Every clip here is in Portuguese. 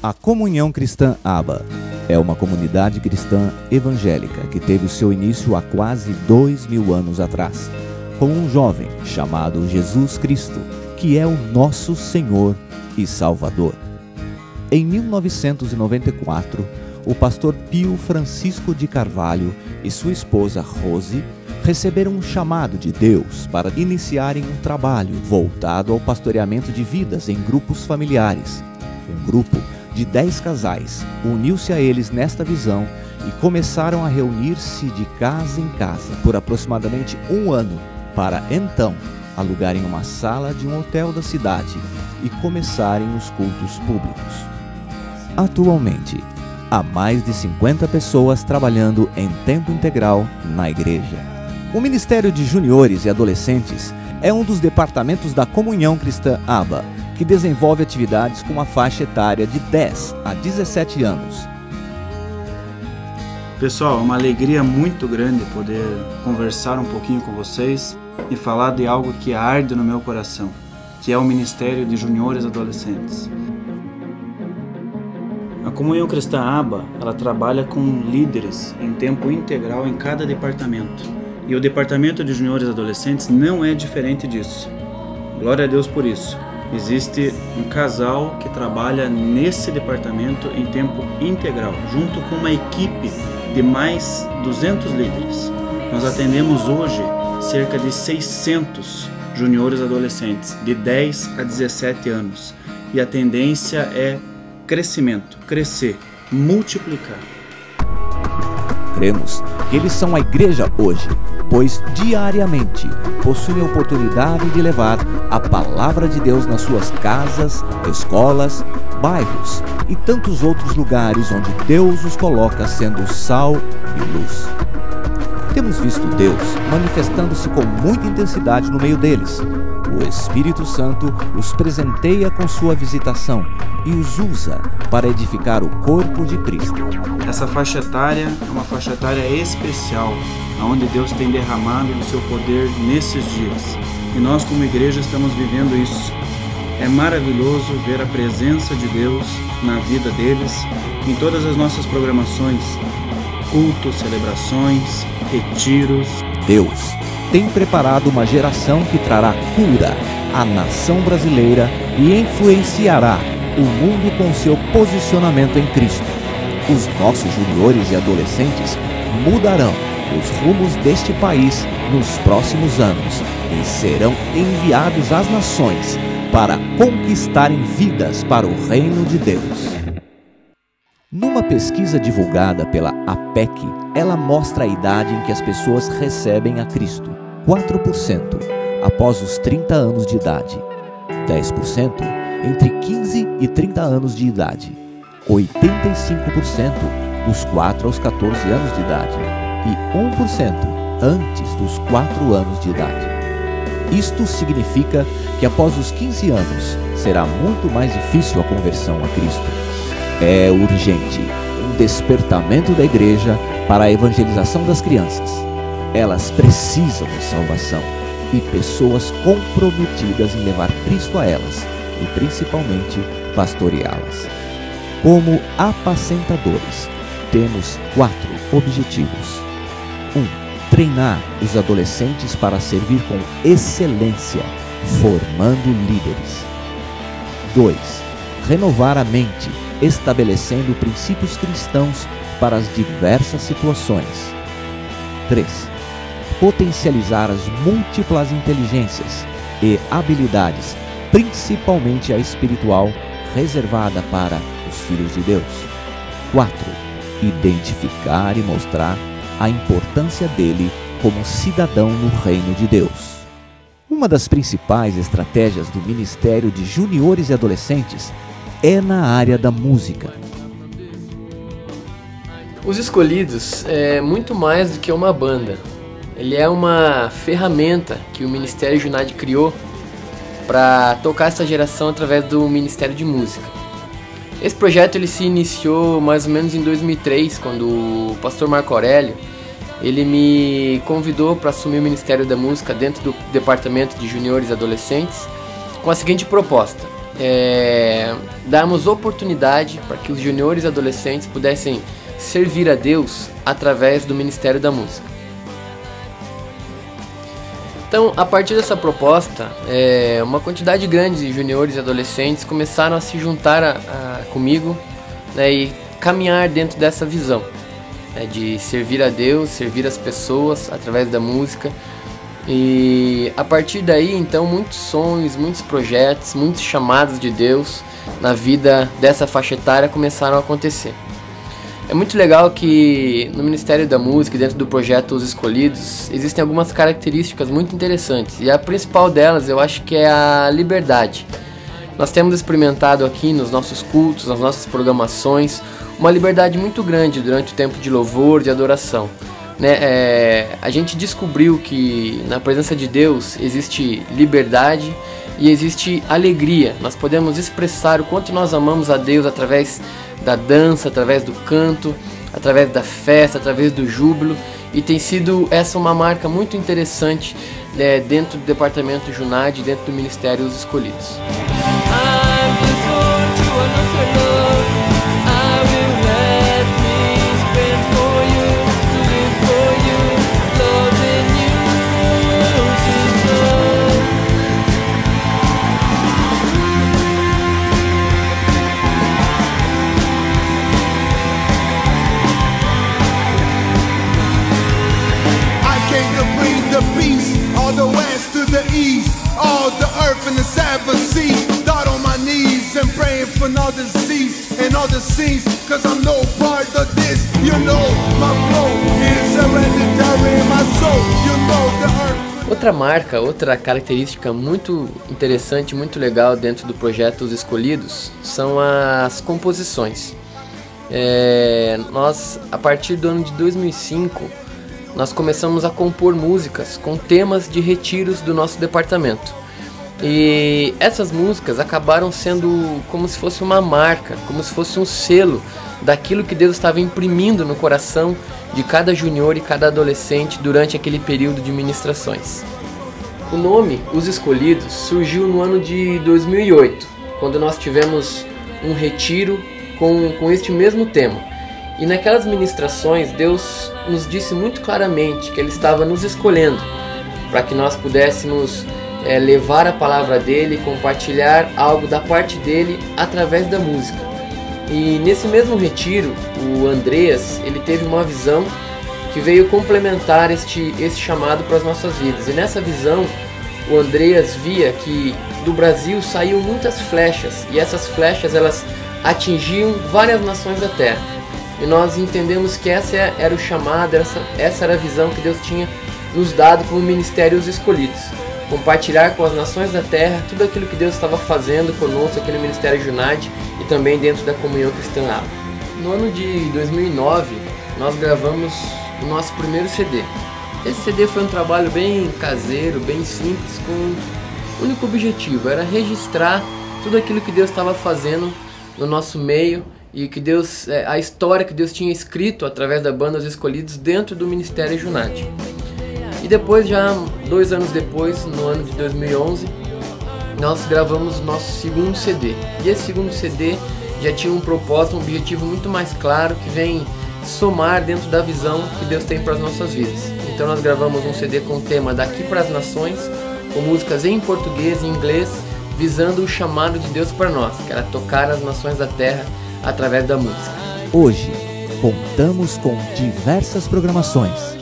A Comunhão Cristã Aba é uma comunidade cristã evangélica que teve o seu início há quase 2000 anos atrás, com um jovem chamado Jesus Cristo, que é o nosso Senhor e Salvador. Em 1994, o pastor Pio Francisco de Carvalho e sua esposa Rose receberam um chamado de Deus para iniciarem um trabalho voltado ao pastoreamento de vidas em grupos familiares. Um grupo de 10 casais uniu-se a eles nesta visão e começaram a reunir-se de casa em casa por aproximadamente um ano, para então alugarem uma sala de um hotel da cidade e começarem os cultos públicos. Atualmente, há mais de 50 pessoas trabalhando em tempo integral na igreja. O Ministério de Juniores e Adolescentes é um dos departamentos da Comunhão Cristã Aba, que desenvolve atividades com a faixa etária de 10 a 17 anos. Pessoal, é uma alegria muito grande poder conversar um pouquinho com vocês e falar de algo que arde no meu coração, que é o Ministério de Juniores e Adolescentes. A Comunhão Cristã Aba, ela trabalha com líderes em tempo integral em cada departamento. E o Departamento de Juniores e Adolescentes não é diferente disso. Glória a Deus por isso. Existe um casal que trabalha nesse departamento em tempo integral, junto com uma equipe de mais 200 líderes. Nós atendemos hoje cerca de 600 juniores adolescentes, de 10 a 17 anos. E a tendência é crescimento, crescer, multiplicar. Cremos que eles são a igreja hoje, pois diariamente possuem a oportunidade de levar a palavra de Deus nas suas casas, escolas, bairros e tantos outros lugares onde Deus os coloca sendo sal e luz. Temos visto Deus manifestando-se com muita intensidade no meio deles. O Espírito Santo os presenteia com sua visitação e os usa para edificar o corpo de Cristo. Essa faixa etária é uma faixa etária especial, onde Deus tem derramado o seu poder nesses dias. E nós, como igreja, estamos vivendo isso. É maravilhoso ver a presença de Deus na vida deles, em todas as nossas programações, cultos, celebrações, retiros. Deus tem preparado uma geração que trará cura à nação brasileira e influenciará o mundo com seu posicionamento em Cristo. Os nossos juniores e adolescentes mudarão os rumos deste país nos próximos anos e serão enviados às nações para conquistarem vidas para o reino de Deus. Numa pesquisa divulgada pela APEC, ela mostra a idade em que as pessoas recebem a Cristo: 4% após os 30 anos de idade, 10% entre 15 e 30 anos de idade, 85% dos 4 aos 14 anos de idade e 1% antes dos 4 anos de idade. Isto significa que após os 15 anos será muito mais difícil a conversão a Cristo. É urgente um despertamento da igreja para a evangelização das crianças. Elas precisam de salvação e pessoas comprometidas em levar Cristo a elas e principalmente pastoreá-las. Como apacentadores, temos 4 objetivos. 1. Treinar os adolescentes para servir com excelência, formando líderes. 2. Renovar a mente, estabelecendo princípios cristãos para as diversas situações. 3. Potencializar as múltiplas inteligências e habilidades, principalmente a espiritual, reservada para os filhos de Deus. 4. Identificar e mostrar a importância dele como cidadão no reino de Deus. Uma das principais estratégias do Ministério de Juniores e Adolescentes é na área da música. Os Escolhidos é muito mais do que uma banda. Ele é uma ferramenta que o Ministério Junad criou para tocar essa geração através do Ministério de Música. Esse projeto ele se iniciou mais ou menos em 2003, quando o pastor Marco Aurélio ele me convidou para assumir o Ministério da Música dentro do Departamento de Juniores e Adolescentes com a seguinte proposta: darmos oportunidade para que os juniores e adolescentes pudessem servir a Deus através do Ministério da Música. Então, a partir dessa proposta, uma quantidade grande de juniores e adolescentes começaram a se juntar comigo, né, e caminhar dentro dessa visão, né, de servir a Deus, servir as pessoas através da música. E a partir daí, então, muitos sonhos, muitos projetos, muitos chamados de Deus na vida dessa faixa etária começaram a acontecer. É muito legal que no Ministério da Música, dentro do projeto Os Escolhidos, existem algumas características muito interessantes. E a principal delas, eu acho que é a liberdade. Nós temos experimentado aqui nos nossos cultos, nas nossas programações, uma liberdade muito grande durante o tempo de louvor, de adoração. A gente descobriu que na presença de Deus existe liberdade e existe alegria. Nós podemos expressar o quanto nós amamos a Deus através da dança, através do canto, através da festa, através do júbilo, e tem sido essa uma marca muito interessante dentro do departamento Junad, dentro do Ministério Os Escolhidos. In the seven seas, died on my knees and praying for all the seas and all the scenes, cause I'm no part of this. You know, my flow is hereditary in my soul. You know the earth. Outra marca, outra característica muito interessante, muito legal dentro do projeto Os Escolhidos são as composições. Nós, a partir do ano de 2005, nós começamos a compor músicas com temas de retiros do nosso departamento. E essas músicas acabaram sendo como se fosse uma marca, como se fosse um selo daquilo que Deus estava imprimindo no coração de cada junior e cada adolescente durante aquele período de ministrações. O nome Os Escolhidos surgiu no ano de 2008, quando nós tivemos um retiro com este mesmo tema. E naquelas ministrações Deus nos disse muito claramente que Ele estava nos escolhendo para que nós pudéssemos levar a palavra dele, compartilhar algo da parte dele através da música. E nesse mesmo retiro, o Andreas, ele teve uma visão que veio complementar este chamado para as nossas vidas. E nessa visão, o Andreas via que do Brasil saíam muitas flechas, e essas flechas elas atingiam várias nações da terra. E nós entendemos que essa era o chamado, essa era a visão que Deus tinha nos dado como Ministério Os Escolhidos. Compartilhar com as nações da terra tudo aquilo que Deus estava fazendo conosco aqui no Ministério Junad e também dentro da comunhão cristã. No ano de 2009, nós gravamos o nosso primeiro CD. Esse CD foi um trabalho bem caseiro, bem simples, com o único objetivo, era registrar tudo aquilo que Deus estava fazendo no nosso meio e que Deus, a história que Deus tinha escrito através da banda Os Escolhidos dentro do Ministério Junad. E depois, já 2 anos depois, no ano de 2011, nós gravamos o nosso segundo CD. E esse segundo CD já tinha um propósito, um objetivo muito mais claro, que vem somar dentro da visão que Deus tem para as nossas vidas. Então nós gravamos um CD com o tema Daqui para as Nações, com músicas em português e inglês, visando o chamado de Deus para nós, que era tocar as nações da terra através da música. Hoje, contamos com diversas programações.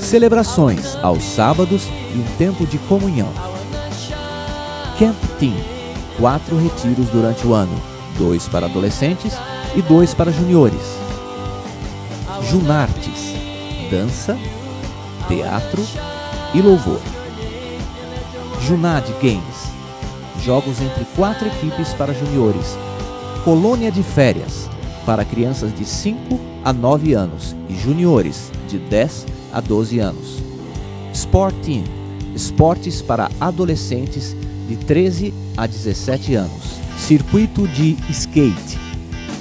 Celebrações aos sábados e um tempo de comunhão. Camp Team, 4 retiros durante o ano, 2 para adolescentes e 2 para juniores. Junartes, dança, teatro e louvor. Junad Games, jogos entre 4 equipes para juniores. Colônia de férias, para crianças de 5 a 9 anos e juniores de 10 a 12 anos. Sport Team, esportes para adolescentes de 13 a 17 anos. Circuito de skate,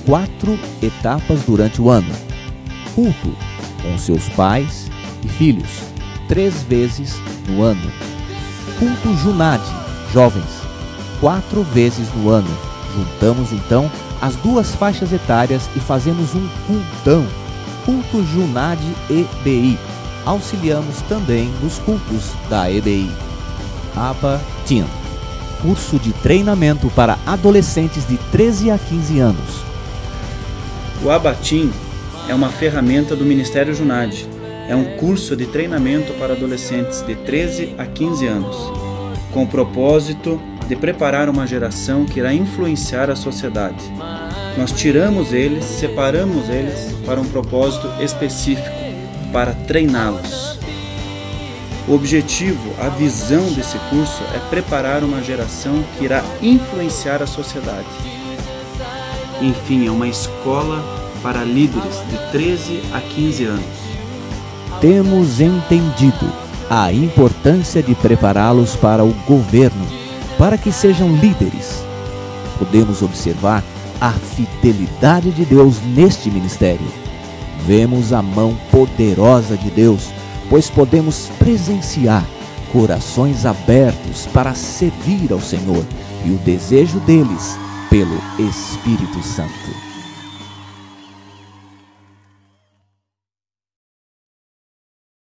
4 etapas durante o ano. Culto com seus pais e filhos, 3 vezes no ano. Culto Junad, jovens, 4 vezes no ano. Juntamos então as 2 faixas etárias e fazemos um cultão, culto Junad EBI. Auxiliamos também nos cultos da EBI. Abba Teen, curso de treinamento para adolescentes de 13 a 15 anos. O Abba Teen é uma ferramenta do Ministério Junad. É um curso de treinamento para adolescentes de 13 a 15 anos, com o propósito de preparar uma geração que irá influenciar a sociedade. Nós tiramos eles, separamos eles para um propósito específico, para treiná-los. O objetivo, a visão desse curso é preparar uma geração que irá influenciar a sociedade. Enfim, é uma escola para líderes de 13 a 15 anos. Temos entendido a importância de prepará-los para o governo, para que sejam líderes. Podemos observar a fidelidade de Deus neste ministério. Vemos a mão poderosa de Deus, pois podemos presenciar corações abertos para servir ao Senhor e o desejo deles pelo Espírito Santo.